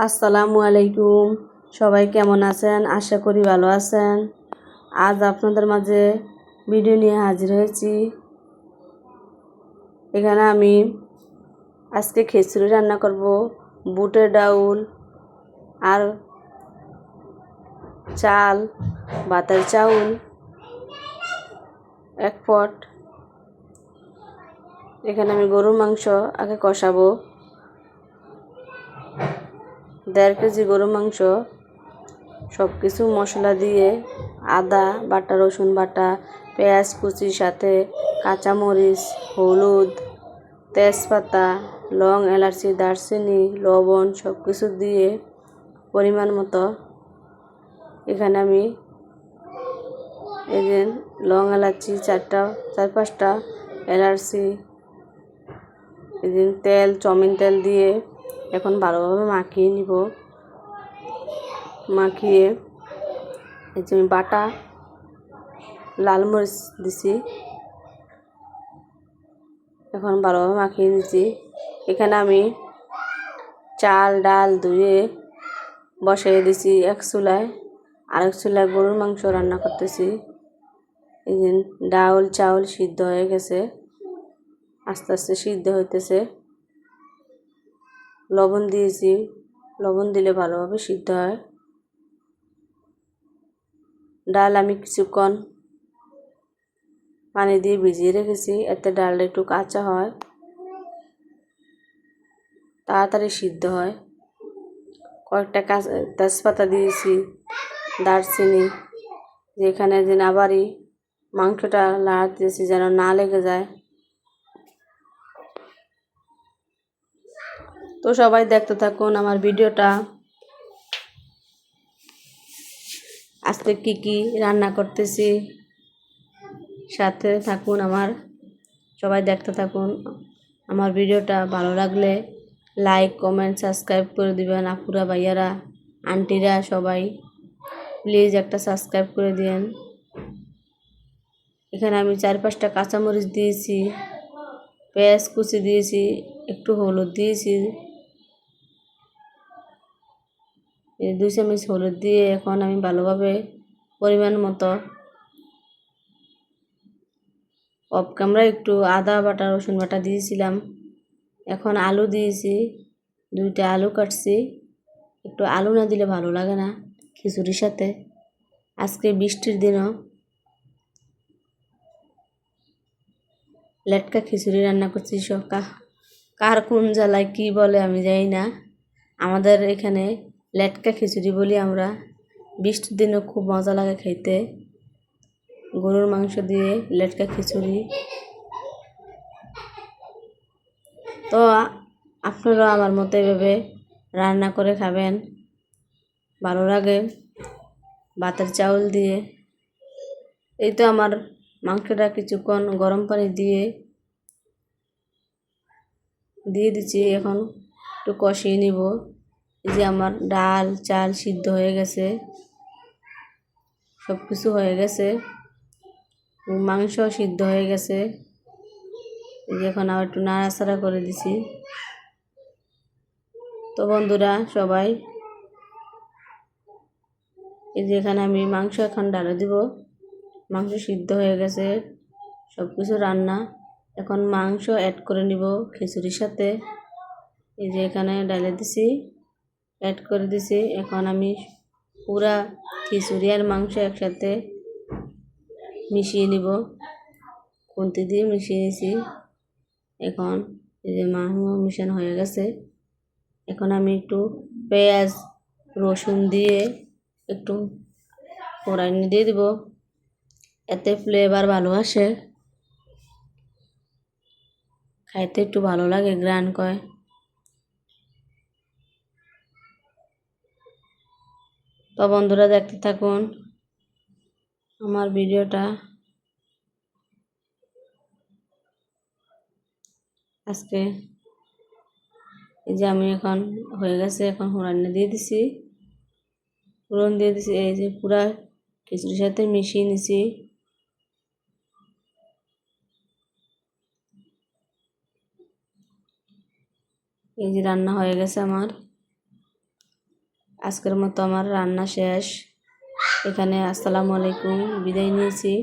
আসসালামু আলাইকুম। সবাই কেমন আছেন? আশা করি ভালো আছেন। আজ আপনাদের মাঝে ভিডিও নিয়ে হাজির হয়েছি। এখানে আমি আজকে খিচুড়ি রান্না করব। বুটের ডাউল আর চাল, ভাতের চাউল 1 পট। এখানে আমি গরুর মাংস আগে কষাবো। 1.5 কেজি গরুর মাংস সব কিছু মশলা দিয়ে আদা বাটা, রসুন বাটা, পেঁয়াজ কুচির সাথে কাঁচামরিচ, হলুদ, তেজপাতা, লং, এলাচি, দারচিনি, লবণ সব কিছু দিয়ে পরিমাণ মতো এখানে আমি এই যে লং, এলাচি 4-5টা এলাচি, এই যে তেল, চাউমিন তেল দিয়ে এখন ভালোভাবে মাখিয়ে নিব। মাখিয়ে এই যে আমি বাটা লাল মরিচ দিছি, এখন ভালোভাবে মাখিয়ে নিচ্ছি। এখানে আমি চাল ডাল ধুয়ে বসিয়ে দিছি এক চুলায়, আরেক চুলায় গরুর মাংস রান্না করতেছি। এই যে ডাউল চাউল সিদ্ধ হয়ে গেছে, আস্তে আস্তে সিদ্ধ হইতেছে। লবণ দিয়েছি, লবণ দিলে ভালোভাবে সিদ্ধ হয়। ডাল আমি কিছুক্ষণ পানি দিয়ে ভিজিয়ে রেখেছি, এতে ডালটা একটু কাঁচা হয়, তাড়াতাড়ি সিদ্ধ হয়। কয়েকটা তেজপাতা দিয়েছি, দারচিনি, যেখানে যেন আবারই মাংসটা লাড়তেছি যেন না লেগে যায়। তো সবাই দেখতে থাকুন আমার ভিডিওটা। আজকে কি রান্না করতেছি সাথে থাকুন আমার, সবাই দেখতে থাকুন। আমার ভিডিওটা ভালো লাগলে লাইক কমেন্ট সাবস্ক্রাইব করে দিবেন। আপুরা ভাইয়ারা আন্টিরা সবাই প্লিজ একটা সাবস্ক্রাইব করে দিন। এখানে আমি 4-5টা কাঁচামরিচ দিয়েছি, পেঁয়াজ কুচি দিয়েছি, একটু হলুদ দিয়েছি, 2 চামচ হলুদ দিয়ে এখন আমি ভালোভাবে পরিমাণ মতো অফ ক্যামেরা একটু আদা বাটা রসুন বাটা দিয়েছিলাম। এখন আলু দিয়েছি, 2টা আলু কাটছি। একটু আলু না দিলে ভালো লাগে না খিচুড়ির সাথে। আজকে বৃষ্টির দিনও লেটকা খিচুড়ি রান্না করছি। কার কোন জেলায় কী বলে আমি জানি না, আমাদের এখানে লেটকা খিচুড়ি বলি আমরা। বৃষ্টির দিনও খুব মজা লাগে খাইতে, গরুর মাংস দিয়ে লেটকা খিচুড়ি। তো আপনারা আমার মতো এভাবে রান্না করে খাবেন, ভালো লাগে ভাতের চাউল দিয়ে। এই তো আমার মাংসটা কিছুক্ষণ গরম পানি দিয়ে দিচ্ছি, এখন একটু কষিয়ে নিব। এই যে আমার ডাল চাল সিদ্ধ হয়ে গেছে, সব কিছু হয়ে গেছে, মাংস সিদ্ধ হয়ে গেছে। এই যে এখন আবার একটু নাড়াচাড়া করে দিছি। তো বন্ধুরা সবাই, এই যে এখানে আমি মাংস এখন ডালে দিব। মাংস সিদ্ধ হয়ে গেছে, সব কিছু রান্না। এখন মাংস অ্যাড করে নিব খিচুড়ির সাথে। এই যে এখানে ডালে দিছি, অ্যাড করে দিছি। এখন আমি পুরা খিচুড়ি আর মাংস একসাথে মিশিয়ে নিব, খুন্তি দিয়ে মিশিয়ে নিছি। এখন এই যে মাংস মিশানো হয়ে গেছে। এখন আমি একটু পেঁয়াজ রসুন দিয়ে একটু ফোড়ন দিয়ে দিব, এতে ফ্লেভার ভালো আসে, খাইতে একটু ভালো লাগে, গ্রান কয়। তো বন্ধুরা দেখতে থাকুন আমার ভিডিওটা। আজকে এই যে আমি এখন হয়ে গেছে, এখন ফোড়ন দিয়ে দিছি, এই যে পুরা খিচুড়ির সাথে মিশিয়ে নিছি। এই যে রান্না হয়ে গেছে আমার। আজকের মতো আমার রান্না শেষ। এখানে আসসালামু আলাইকুম, বিদায় নিয়েছি।